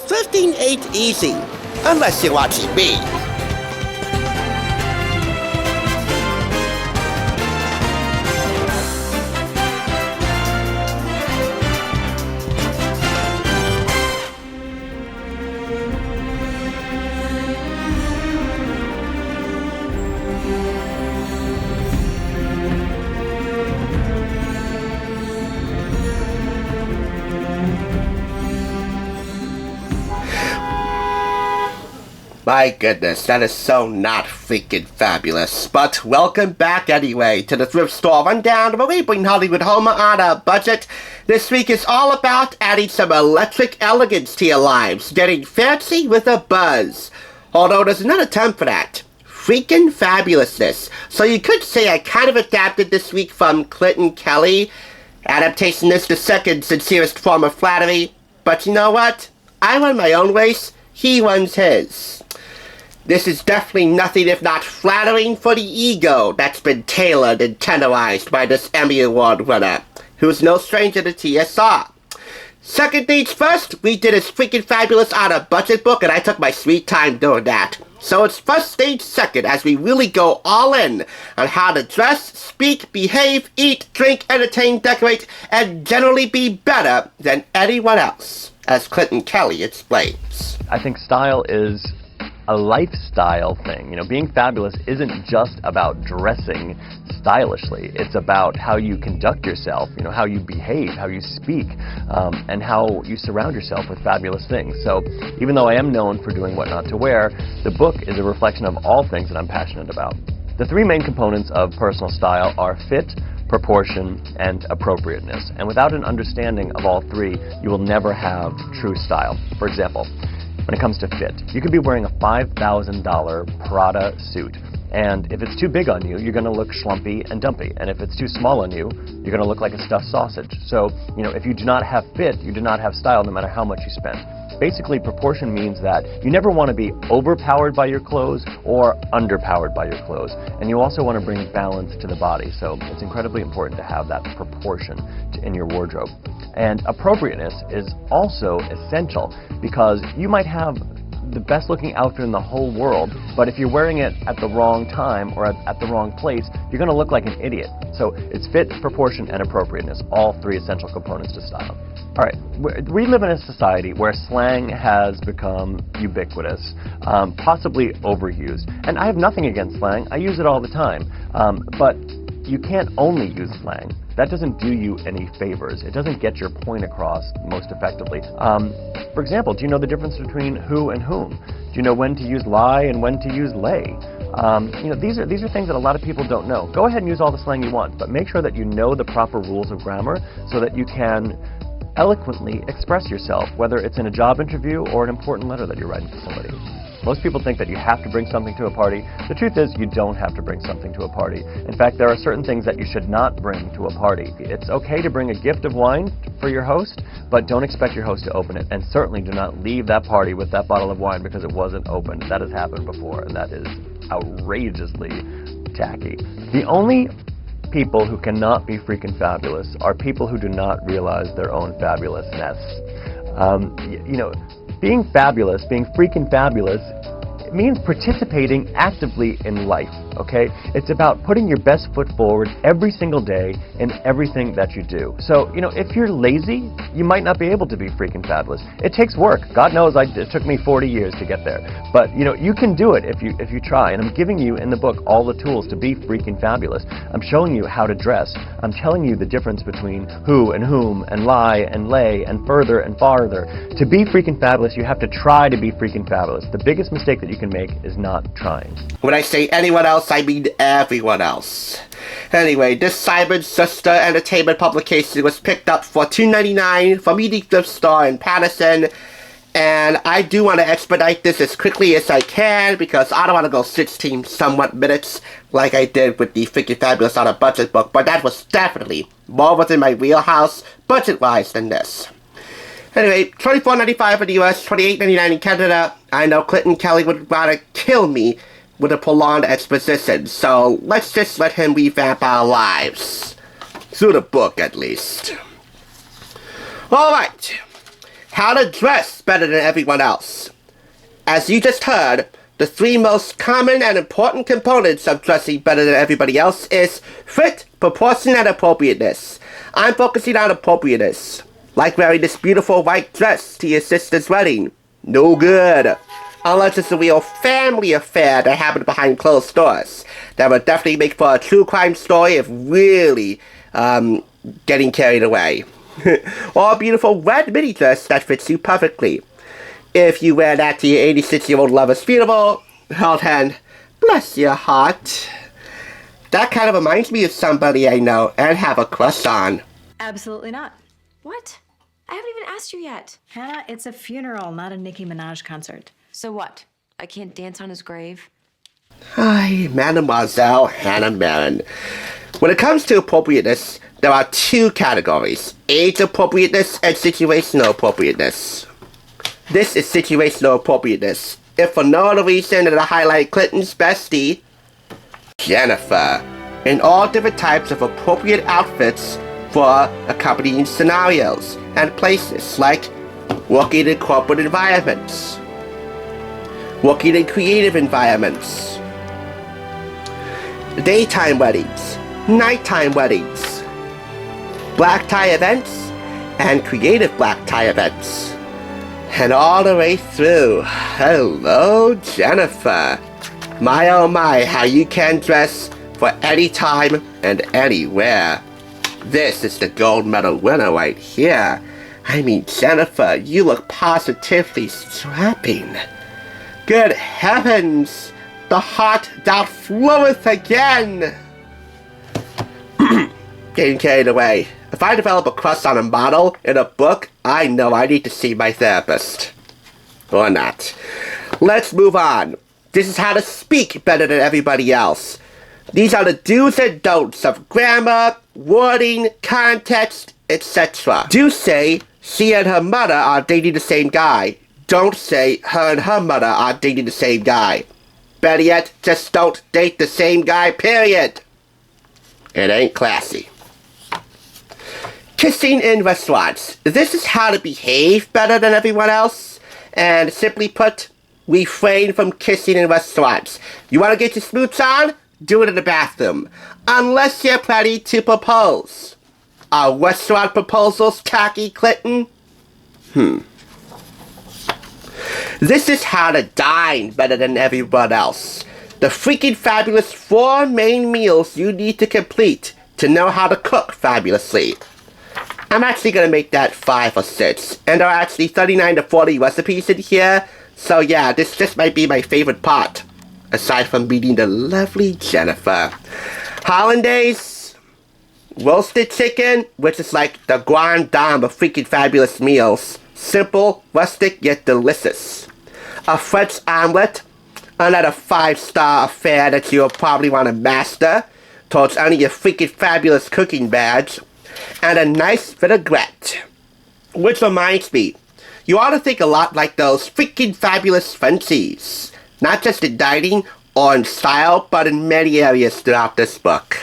thrifting ain't easy, unless you're watching me. My goodness, that is so not freaking fabulous. But welcome back anyway to the Thrift Store Rundown, where we bring Hollywood home on a budget. This week is all about adding some electric elegance to your lives, getting fancy with a buzz. Although there's another term for that. Freakin Fabulousness. So you could say I kind of adapted this week from Clinton Kelly. Adaptation is the second sincerest form of flattery. But you know what? I run my own race. He runs his. This is definitely nothing if not flattering for the ego that's been tailored and tenderized by this Emmy Award winner, who's no stranger to TSR. Second things first, we did his Freakin Fabulous on a budget book, and I took my sweet time doing that. So it's first stage second as we really go all in on how to dress, speak, behave, eat, drink, entertain, decorate, and generally be better than anyone else, as Clinton Kelly explains. I think style is a lifestyle thing. You know, being fabulous isn't just about dressing stylishly. It's about how you conduct yourself, you know, how you behave, how you speak, and how you surround yourself with fabulous things. So even though I am known for doing what not to wear, the book is a reflection of all things that I'm passionate about. The three main components of personal style are fit, proportion, and appropriateness. And without an understanding of all three, you will never have true style. For example, when it comes to fit, you could be wearing a $5,000 Prada suit, and if it's too big on you, you're going to look schlumpy and dumpy, and if it's too small on you, you're going to look like a stuffed sausage. So, you know, if you do not have fit, you do not have style, no matter how much you spend. Basically, proportion means that you never want to be overpowered by your clothes or underpowered by your clothes, and you also want to bring balance to the body, so it's incredibly important to have that proportion in your wardrobe. And appropriateness is also essential because you might have the best looking outfit in the whole world, but if you're wearing it at the wrong time or at the wrong place, you're going to look like an idiot. So it's fit, proportion, and appropriateness, all three essential components to style. All right, we live in a society where slang has become ubiquitous, possibly overused. And I have nothing against slang. I use it all the time. But you can't only use slang. That doesn't do you any favors. It doesn't get your point across most effectively. For example, do you know the difference between who and whom? Do you know when to use lie and when to use lay? You know, these are things that a lot of people don't know. Go ahead and use all the slang you want, but make sure that you know the proper rules of grammar so that you can eloquently express yourself, whether it's in a job interview or an important letter that you're writing to somebody. Most people think that you have to bring something to a party. The truth is, you don't have to bring something to a party. In fact, there are certain things that you should not bring to a party. It's okay to bring a gift of wine for your host, but don't expect your host to open it. And certainly do not leave that party with that bottle of wine because it wasn't opened. That has happened before, and that is outrageously tacky. The only people who cannot be freaking fabulous are people who do not realize their own fabulousness. You know, being fabulous, being freaking fabulous, it means participating actively in life, okay? It's about putting your best foot forward every single day in everything that you do. So, you know, if you're lazy, you might not be able to be freaking fabulous. It takes work. God knows it took me 40 years to get there. But, you know, you can do it if you try. And I'm giving you in the book all the tools to be freaking fabulous. I'm showing you how to dress. I'm telling you the difference between who and whom and lie and lay and further and farther. To be freaking fabulous, you have to try to be freaking fabulous. The biggest mistake that you can make is not trying. When I say anyone else, I mean everyone else. Anyway, this Simon Sister Entertainment publication was picked up for $2.99 from the Thrift Store in Patterson, and I do want to expedite this as quickly as I can because I don't want to go 16 somewhat minutes like I did with the Freakin Fabulous on a budget book, but that was definitely more within my wheelhouse budget-wise than this. Anyway, $24.95 in the US, $28.99 in Canada. I know Clinton Kelly would rather kill me with a prolonged exposition, so let's just let him revamp our lives. Through the book, at least. Alright. how to dress better than everyone else. As you just heard, the 3 most common and important components of dressing better than everybody else is fit, proportion, and appropriateness. I'm focusing on appropriateness, like wearing this beautiful white dress to your sister's wedding. No good. Unless it's a real family affair that happened behind closed doors. That would definitely make for a true crime story if really getting carried away. Or a beautiful red mini dress that fits you perfectly. If you wear that to your 86-year-old lover's funeral, well then, bless your heart. That kind of reminds me of somebody I know and have a crush on. Absolutely not. What? I haven't even asked you yet. Hannah, it's a funeral, not a Nicki Minaj concert. So what? I can't dance on his grave? Hi, Mademoiselle Hannah Marin. When it comes to appropriateness, there are 2 categories: age appropriateness and situational appropriateness. This is situational appropriateness, if for no other reason than to highlight Clinton's bestie, Jennifer, in all different types of appropriate outfits for accompanying scenarios and places, like working in corporate environments, working in creative environments, daytime weddings, nighttime weddings, black tie events, and creative black tie events. And all the way through. Hello, Jennifer. My oh my, how you can dress for any time and anywhere. This is the gold medal winner right here. I mean, Jennifer, you look positively strapping. Good heavens, the heart thou floweth again. Getting carried away. If I develop a crush on a model in a book, I know I need to see my therapist. Or not. Let's move on. This is how to speak better than everybody else. These are the do's and don'ts of grammar, wording, context, etc. Do say, she and her mother are dating the same guy. Don't say, her and her mother are dating the same guy. Better yet, just don't date the same guy, period. It ain't classy. Kissing in restaurants. This is how to behave better than everyone else. And simply put, refrain from kissing in restaurants. You want to get your smooch on? Do it in the bathroom. Unless you're ready to propose. Are restaurant proposals tacky, Clinton? This is how to dine better than everyone else. The Freakin Fabulous 4 main meals you need to complete to know how to cook fabulously. I'm actually going to make that 5 or 6. And there are actually 39 to 40 recipes in here. So yeah, this just might be my favorite part. Aside from meeting the lovely Jennifer. Hollandaise, roasted chicken, which is like the grande dame of Freakin Fabulous meals. Simple, rustic, yet delicious. A French omelet, another 5-star affair that you'll probably want to master towards earning your Freakin Fabulous cooking badge. And a nice vinaigrette. Which reminds me, you ought to think a lot like those Freakin Fabulous Frenchies. Not just in dining or in style, but in many areas throughout this book.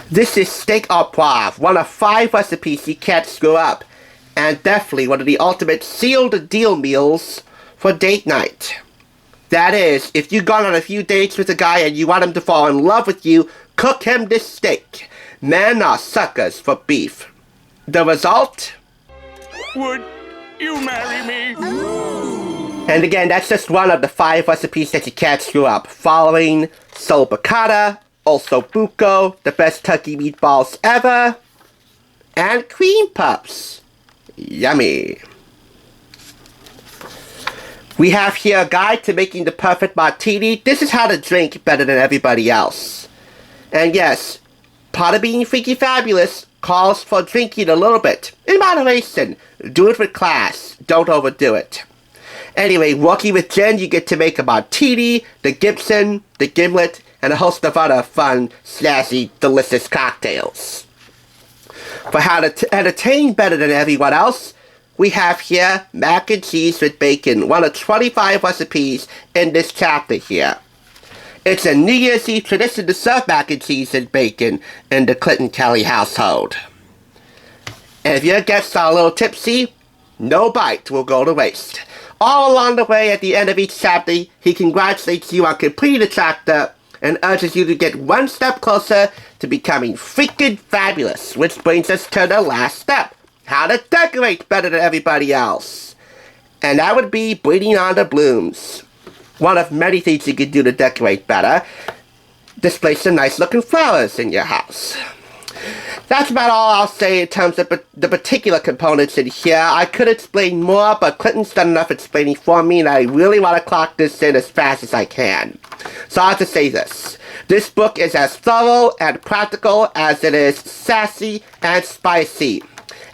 This is steak au poivre, one of 5 recipes you can't screw up. And definitely one of the ultimate sealed deal meals for date night. That is, if you've gone on a few dates with a guy and you want him to fall in love with you, cook him this steak. Men are suckers for beef. The result? Would you marry me? And again, that's just one of the 5 recipes that you can't screw up. Following sole piccata, also buco, the best turkey meatballs ever, and cream puffs. Yummy. We have here a guide to making the perfect martini. This is how to drink better than everybody else. And yes, part of being Freakin Fabulous calls for drinking a little bit. In moderation. Do it with class. Don't overdo it. Anyway, working with Jen, you get to make a martini, the Gibson, the gimlet, and a host of other fun, snazzy, delicious cocktails. For how to entertain better than everyone else, we have here mac and cheese with bacon, one of 25 recipes in this chapter here. It's a New Year's Eve tradition to serve mac and cheese and bacon in the Clinton Kelly household. And if your guests are a little tipsy, no bite will go to waste. All along the way, at the end of each chapter, he congratulates you on completing the chapter and urges you to get one step closer to becoming freaking fabulous, which brings us to the last step. How to decorate better than everybody else. And that would be breathing on the blooms. One of many things you can do to decorate better. Display some nice looking flowers in your house. That's about all I'll say in terms of the particular components in here. I could explain more, but Clinton's done enough explaining for me, and I really want to clock this in as fast as I can. So I'll have to say this. This book is as thorough and practical as it is sassy and spicy.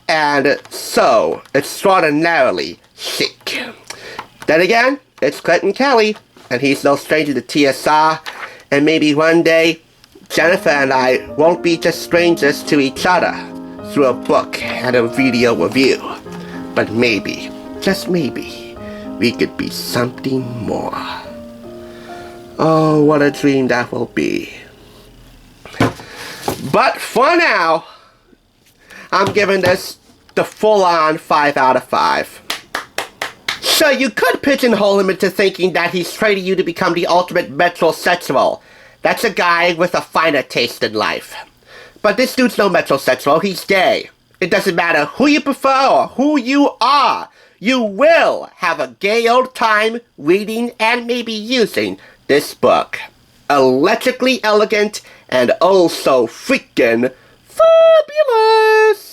And so extraordinarily chic. Then again, it's Clinton Kelly, and he's no stranger to TSR, and maybe one day, Jennifer and I won't be just strangers to each other through a book and a video review. But maybe, just maybe, we could be something more. Oh, what a dream that will be. But for now, I'm giving this the full-on 5 out of 5. Sure, you could pigeonhole him into thinking that he's training you to become the ultimate metrosexual. That's a guy with a finer taste in life. But this dude's no metrosexual, he's gay. It doesn't matter who you prefer or who you are. You will have a gay old time reading and maybe using this book. Electrically elegant and oh so freaking fabulous.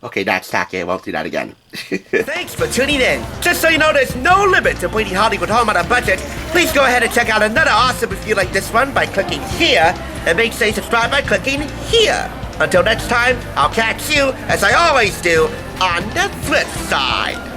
Okay, that's tacky. I won't do that again. Thanks for tuning in. Just so you know, there's no limit to bringing Hollywood home on a budget. Please go ahead and check out another awesome review like this one by clicking here, and make sure you subscribe by clicking here. Until next time, I'll catch you, as I always do, on the thrift side.